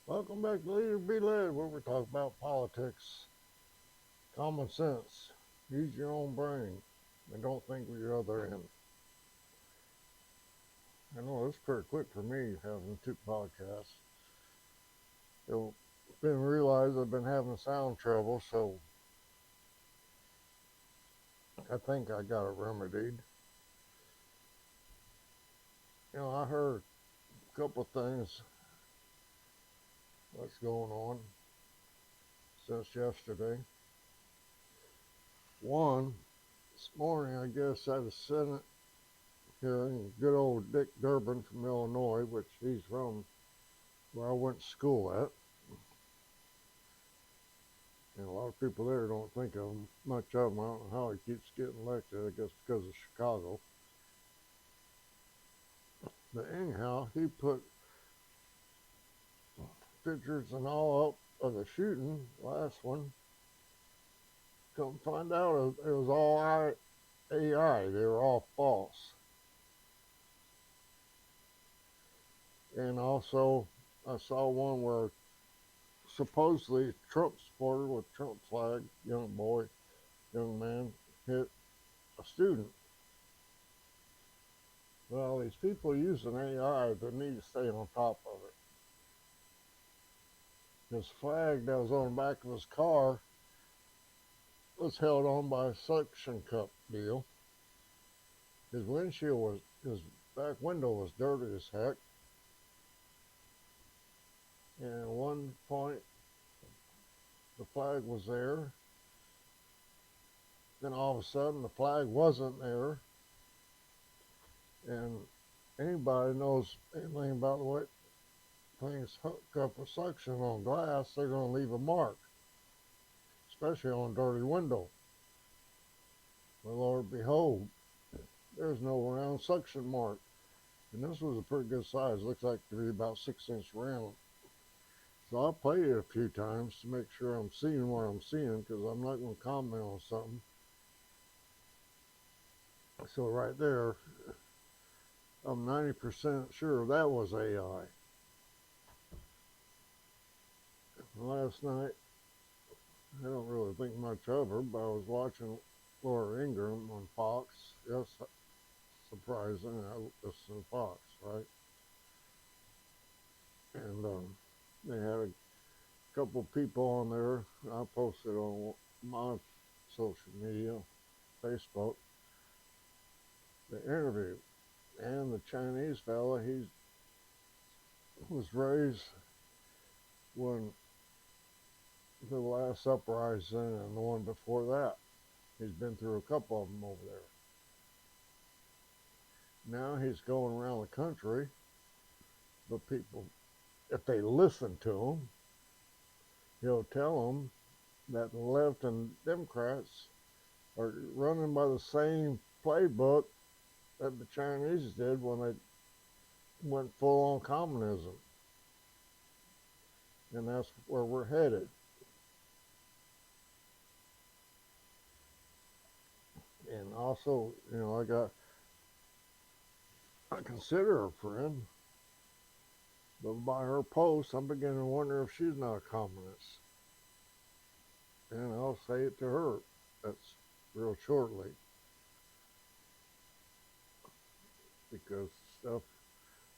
Welcome back to Leader Be Led, where we talk about politics, common sense, use your own brain, and don't think with your other end. I know it's pretty quick for me having two podcasts. It's been realized I've been having sound trouble, so I think I got it remedied. I heard a couple of things that's going on since yesterday. One, this morning, I guess, at a Senate hearing, good old Dick Durbin from Illinois, which he's from where I went to school at. And a lot of people there don't think of much of him. I don't know how he keeps getting elected. I guess because of Chicago. But anyhow, he put pictures and all up of the shooting, last one. Come find out it was all AI. They were all false. And also, I saw one where supposedly Trump supporter with Trump flag, young man, hit a student. Well, these people using AI, they need to stay on top of it. His flag that was on the back of his car was held on by a suction cup deal. His back window was dirty as heck. And at one point, the flag was there. Then all of a sudden, the flag wasn't there. And anybody knows anything about the way things hook up with suction on glass, they're going to leave a mark, especially on a dirty window. Well, Lord, behold, there's no round suction mark. And this was a pretty good size. Looks like to be about 6 inch round. So I played it a few times to make sure I'm seeing what I'm seeing, because I'm not going to comment on something. So right there, I'm 90% sure that was AI. Last night, I don't really think much of her, but I was watching Laura Ingraham on Fox. Yes, surprising. I listen to Fox, right? And they had a couple people on there. I posted on my social media, Facebook, the interview. And the Chinese fella, he was raised when the last uprising and the one before that. He's been through a couple of them over there. Now he's going around the country, but people, if they listen to him, he'll tell them that the left and Democrats are running by the same playbook that the Chinese did when they went full on communism. And that's where we're headed. And also, I consider her a friend, but by her post, I'm beginning to wonder if she's not a communist. And I'll say it to her. That's real shortly. Because stuff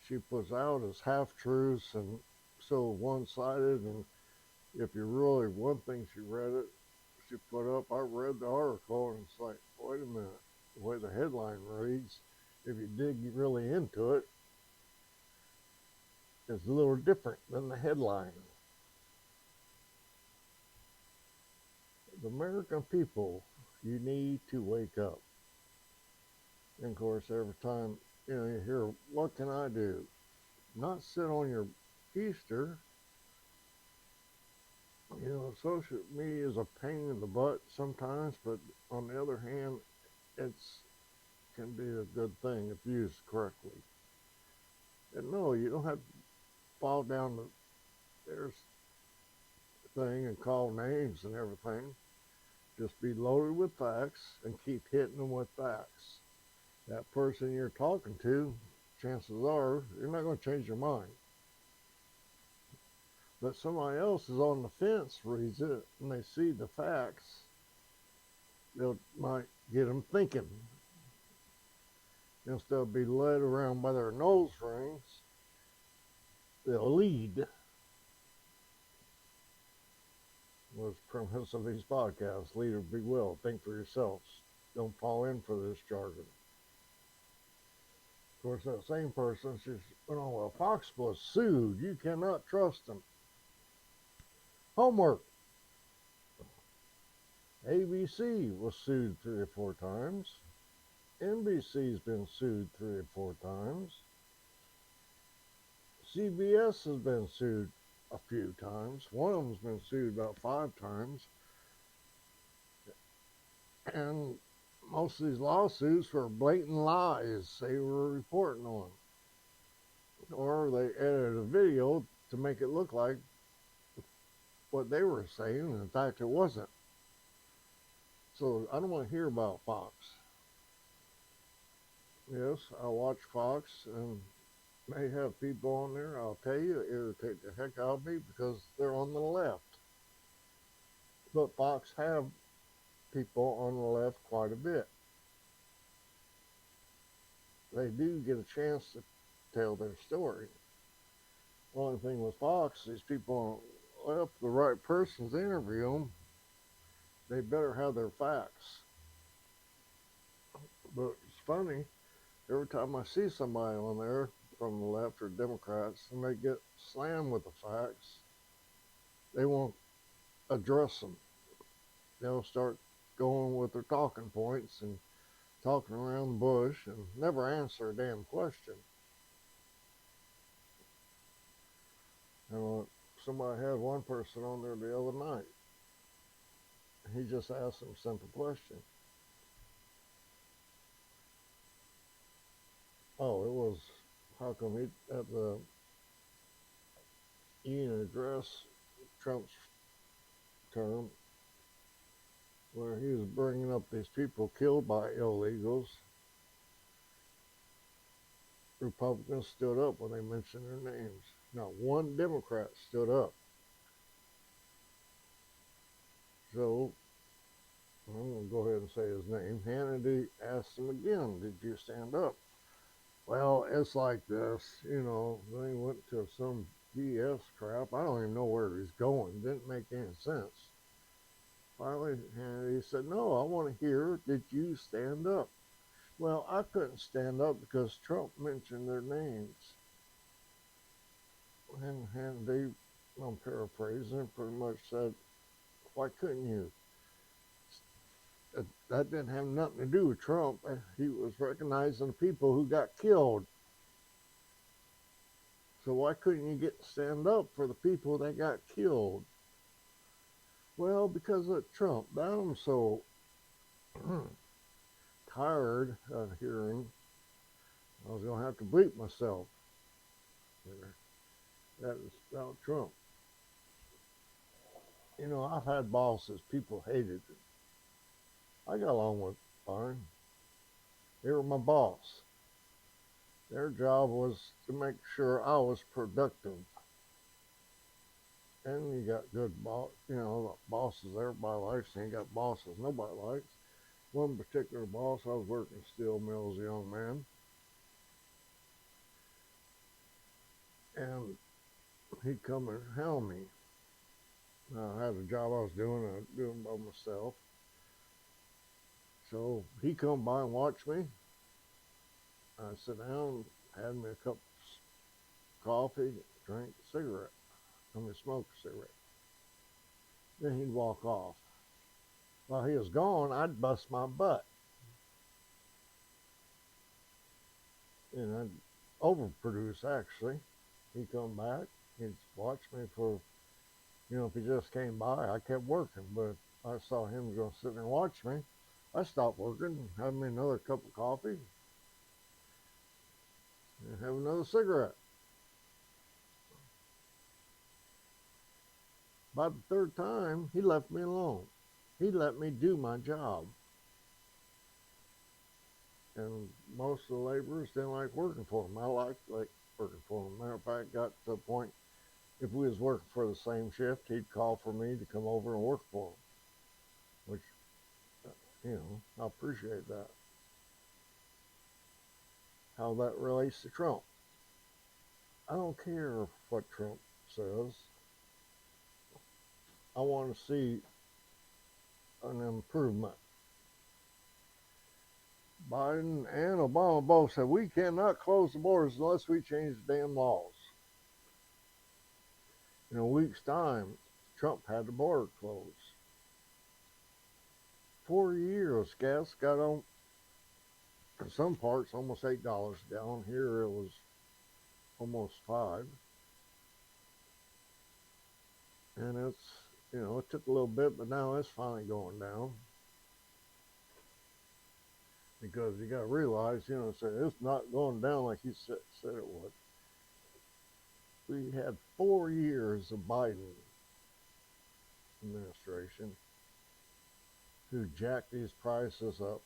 she puts out is half truths and so one sided. And if you really, one thing she read it, she put up, I read the article, and it's like, wait a minute, the way the headline reads, if you dig really into it, it's a little different than the headline. The American people, you need to wake up. And of course, every time you hear, what can I do? Not sit on your keister. Social media is a pain in the butt sometimes, but on the other hand, it's can be a good thing if used correctly. And no, you don't have to fall down the there's thing and call names and everything. Just be loaded with facts and keep hitting them with facts. That person you're talking to, chances are you're not going to change your mind. But somebody else is on the fence, reads it, and they see the facts. They might get them thinking. Instead of being led around by their nose rings, they'll lead. Was the premise of these podcasts. Leader be well. Think for yourselves. Don't fall in for this jargon. Of course, that same person says, well, Fox was sued. You cannot trust them. Homework. ABC was sued 3 or 4 times. NBC's been sued 3 or 4 times. CBS has been sued a few times. One of them's been sued about 5 times. And most of these lawsuits were blatant lies they were reporting on. Or they edited a video to make it look like what they were saying, and in fact it wasn't. So I don't want to hear about Fox. Yes, I watch Fox, and they have people on there, I'll tell you, irritate the heck out of me because they're on the left. But Fox have people on the left quite a bit. They do get a chance to tell their story. The only thing with Fox, these people on the left, the right person's interview them, they better have their facts. But it's funny, every time I see somebody on there from the left or Democrats and they get slammed with the facts, they won't address them. They'll start going with their talking points and talking around the bush and never answer a damn question. And somebody had one person on there the other night. He just asked them a simple question. Oh, it was, how come he, at the Union address, Trump's term, where he was bringing up these people killed by illegals, Republicans stood up when they mentioned their names. Not one Democrat stood up. So, I'm going to go ahead and say his name. Hannity asked him again, did you stand up? Well, it's like this, they went to some BS crap. I don't even know where he's going. Didn't make any sense. Finally, Hannity said, no, I want to hear, did you stand up? Well, I couldn't stand up because Trump mentioned their names. And Hannity, I'm paraphrasing, pretty much said, why couldn't you? That didn't have nothing to do with Trump. He was recognizing the people who got killed. So why couldn't you stand up for the people that got killed? Well, because of Trump. Now I'm so tired of hearing I was going to have to bleep myself. That is about Trump. I've had bosses, people hated it. I got along with fine. They were my boss. Their job was to make sure I was productive. And you got good bosses everybody likes, and you got bosses nobody likes. One particular boss, I was working steel mill as a young man. And he'd come and hound me. I had a job I was doing by myself. So he come by and watch me. I sit down, had me a cup of coffee, drank a cigarette. Smoke a cigarette. Then he'd walk off. While he was gone, I'd bust my butt. And I'd overproduce, actually. He'd come back, he'd watch me for, if he just came by, I kept working. But if I saw him going to sit there and watch me, I stopped working, have me another cup of coffee, and have another cigarette. By the third time, he left me alone. He let me do my job. And most of the laborers didn't like working for him. I liked working for him. Matter of fact, got to the point if we was working for the same shift, he'd call for me to come over and work for him, which, I appreciate that. How that relates to Trump. I don't care what Trump says. I want to see an improvement. Biden and Obama both said we cannot close the borders unless we change the damn laws. In a week's time, Trump had the border closed. 4 years, gas got on, in some parts, almost $8 a gallon. Here it was almost 5. And it took a little bit, but now it's finally going down. Because you got to realize, it's not going down like he said it would. We had 4 years of Biden administration who jacked these prices up.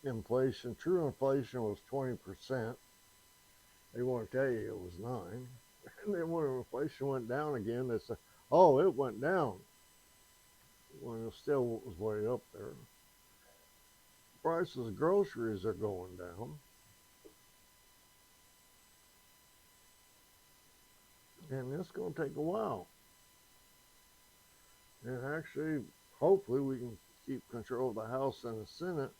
Inflation, true inflation was 20%. They want to tell you it was 9. And then when inflation went down again, they said, oh, it went down. When it still was way up there. Prices of groceries are going down. And it's going to take a while. And actually, hopefully, we can keep control of the House and the Senate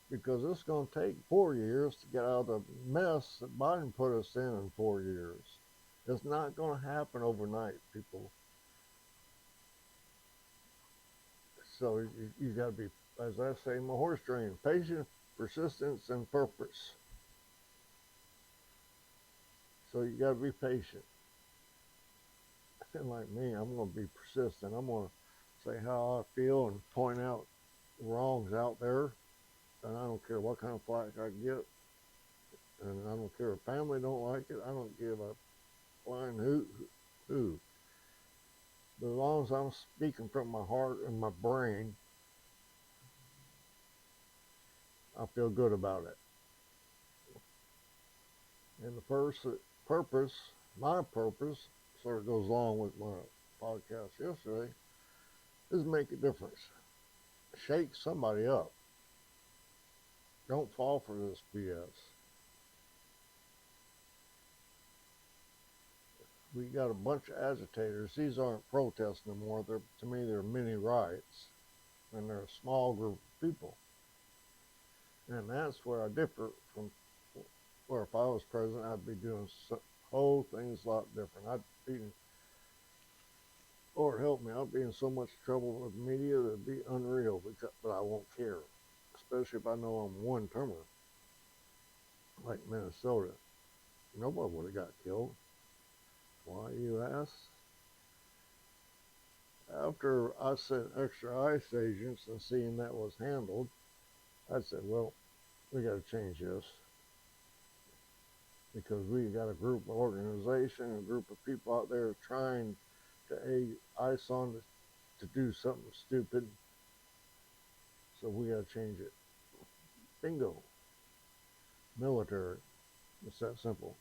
because it's going to take 4 years to get out of the mess that Biden put us in 4 years. It's not going to happen overnight, people. So you got to be, as I say in my horse training, patient, persistence, and purpose. So you got to be patient. And like me, I'm going to be persistent. I'm going to say how I feel and point out wrongs out there. And I don't care what kind of flack I get. And I don't care if family don't like it. I don't give a flying hoot who. But as long as I'm speaking from my heart and my brain, I feel good about it. And the first purpose, my purpose, sort of goes along with my podcast yesterday, is make a difference. Shake somebody up. Don't fall for this BS. We got a bunch of agitators. These aren't protests no more. To me, they're mini riots. And they're a small group of people. And that's where I differ from where if I was president, I'd be doing whole things a lot different. I'd be, Lord help me, I'd be in so much trouble with the media that it'd be unreal, but I won't care. Especially if I know I'm one-termer, like Minnesota. Nobody would have got killed. Why, you ask? After I sent extra ICE agents and seeing that was handled, I said, well, we got to change this. Because we got a group of organization, a group of people out there trying to egg ICE on to do something stupid. So we got to change it. Bingo. Military. It's that simple.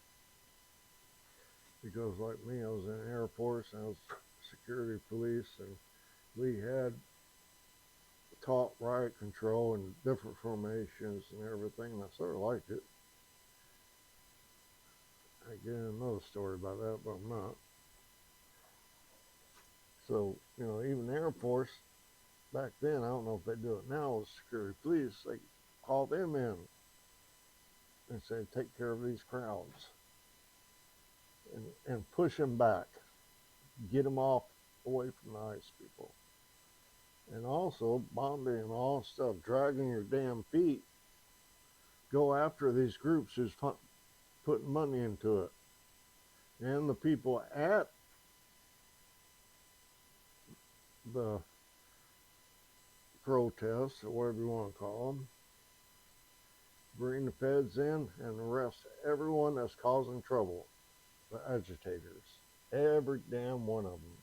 Because like me, I was in the Air Force and I was security police, and we had taught riot control and different formations and everything, and I sort of liked it. I get another story about that, but I'm not. So, even the Air Force, back then, I don't know if they do it now with security police, they call them in and say, take care of these crowds and push them back, get them off away from the ICE people. And also, bombing and all stuff, dragging your damn feet, go after these groups who's putting money into it. And the people at the protests, or whatever you want to call them, bring the feds in and arrest everyone that's causing trouble, the agitators, every damn one of them.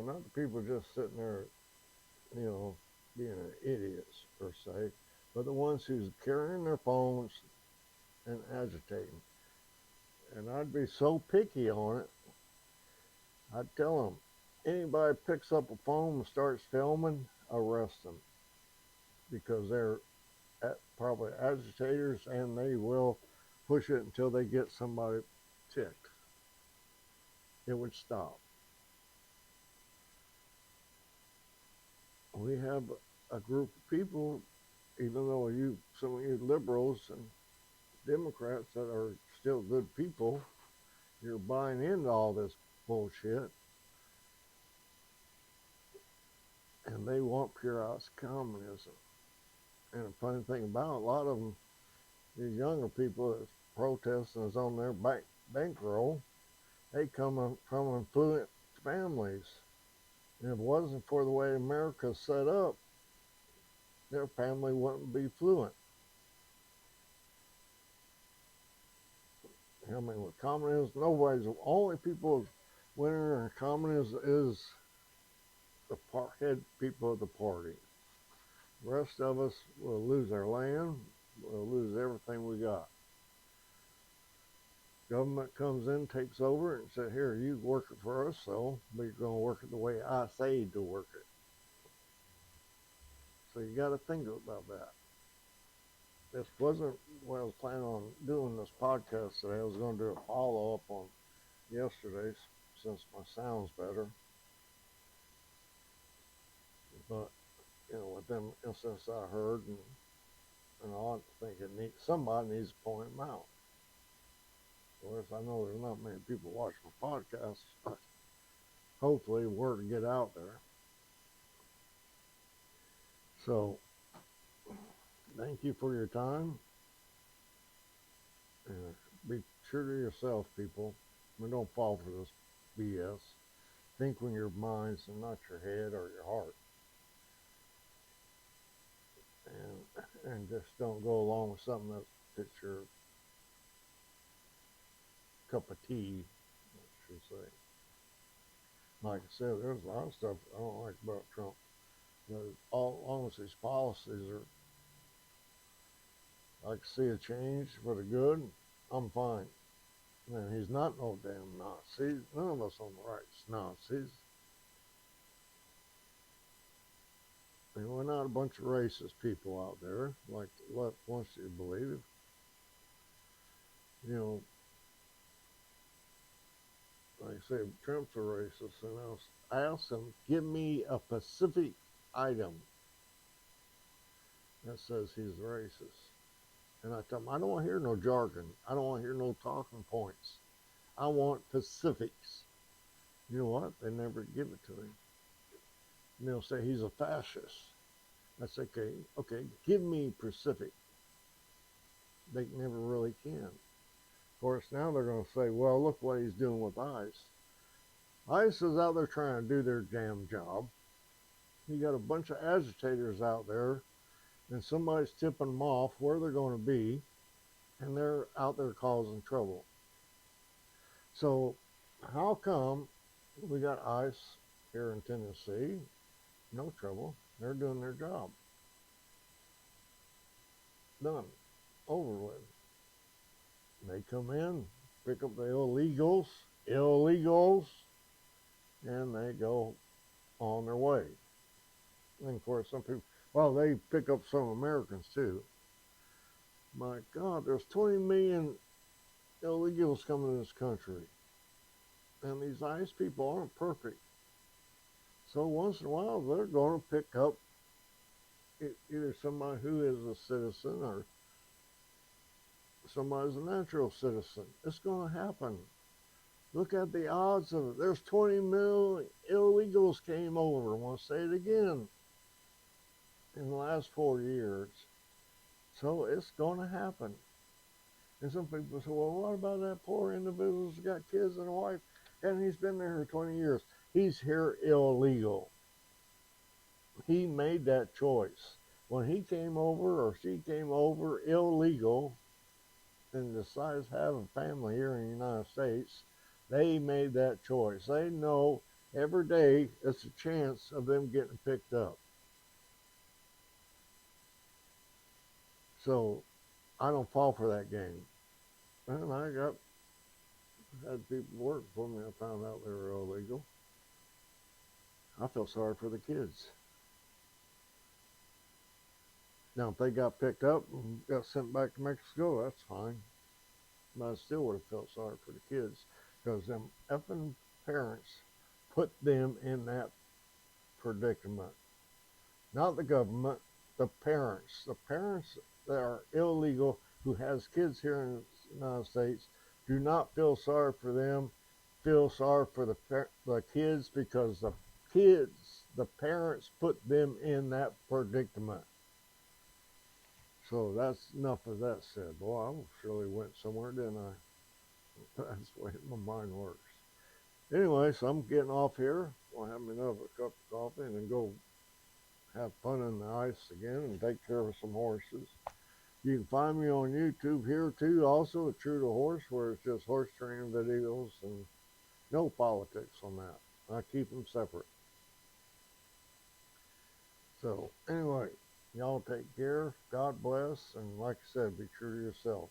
Not the people just sitting there, being idiots per se, but the ones who's carrying their phones and agitating. And I'd be so picky on it. I'd tell them, anybody picks up a phone and starts filming, arrest them because they're probably agitators and they will push it until they get somebody ticked. It would stop. We have a group of people, even though some of you liberals and Democrats that are still good people, you're buying into all this bullshit, and they want pure ass communism. And the funny thing about it, a lot of them, these younger people that's protesting is on their bankroll. They come from affluent families. And if it wasn't for the way America's set up, their family wouldn't be fluent. I mean, with communism, nobody's the only people winner in communism is the head people of the party. The rest of us will lose our land, we'll lose everything we got. Government comes in, takes over, and says, "Here, you work it for us, so we're going to work it the way I say to work it." So you got to think about that. This wasn't what I was planning on doing this podcast today. I was going to do a follow up on yesterday's since my sound's better. But with them incidents I heard, and I think somebody needs to point them out. Of course, I know there's not many people watching my podcast, but hopefully word will get out there. So, thank you for your time. And be true to yourself, people. Don't fall for this BS. Think with your minds and not your head or your heart. And just don't go along with something that fits your cup of tea, I should say. Like I said, there's a lot of stuff I don't like about Trump. But as long as his policies are, I can see a change for the good, I'm fine. And he's not no damn Nazi. None of us on the right's Nazis. And we're not a bunch of racist people out there, like the left wants you to believe. Like I say, Trump's a racist, and I asked him, give me a specific item that says he's racist. And I tell him, I don't want to hear no jargon. I don't want to hear no talking points. I want specifics. You know what? They never give it to him. And they'll say he's a fascist. That's okay. Okay, give me specific. They never really can. Of course, now they're going to say, well, look what he's doing with ICE. ICE is out there trying to do their damn job. You got a bunch of agitators out there, and somebody's tipping them off where they're going to be, and they're out there causing trouble. So how come we got ICE here in Tennessee? No trouble. They're doing their job. Done. Over with. They come in, pick up the illegals, and they go on their way. And of course, some people, well, they pick up some Americans too. My God, there's 20 million illegals coming to this country. And these ICE people aren't perfect. So once in a while, they're going to pick up either somebody who is a citizen or somebody's a natural citizen. It's going to happen. Look at the odds of it. There's 20 million illegals came over. I want to say it again. In the last 4 years. So it's going to happen. And some people say, well, what about that poor individual who's got kids and a wife, and he's been there for 20 years? He's here illegal. He made that choice. When he came over or she came over illegal and decides to have a family here in the United States, they made that choice. They know every day it's a chance of them getting picked up. So I don't fall for that game. And I got I had people work for me. I found out they were illegal. I felt sorry for the kids. Now, if they got picked up and got sent back to Mexico, that's fine. But I still would have felt sorry for the kids because them effing parents put them in that predicament. Not the government, the parents. The parents that are illegal who has kids here in the United States do not feel sorry for them. Feel sorry for the kids because the parents put them in that predicament. So that's enough of that said. Boy, I surely went somewhere, didn't I? That's the way my mind works. Anyway, so I'm getting off here. I'll have me another cup of coffee and then go have fun in the ice again and take care of some horses. You can find me on YouTube here too, also at True to Horse, where it's just horse training videos and no politics on that. I keep them separate. So anyway, y'all take care. God bless, and like I said, be true to yourself.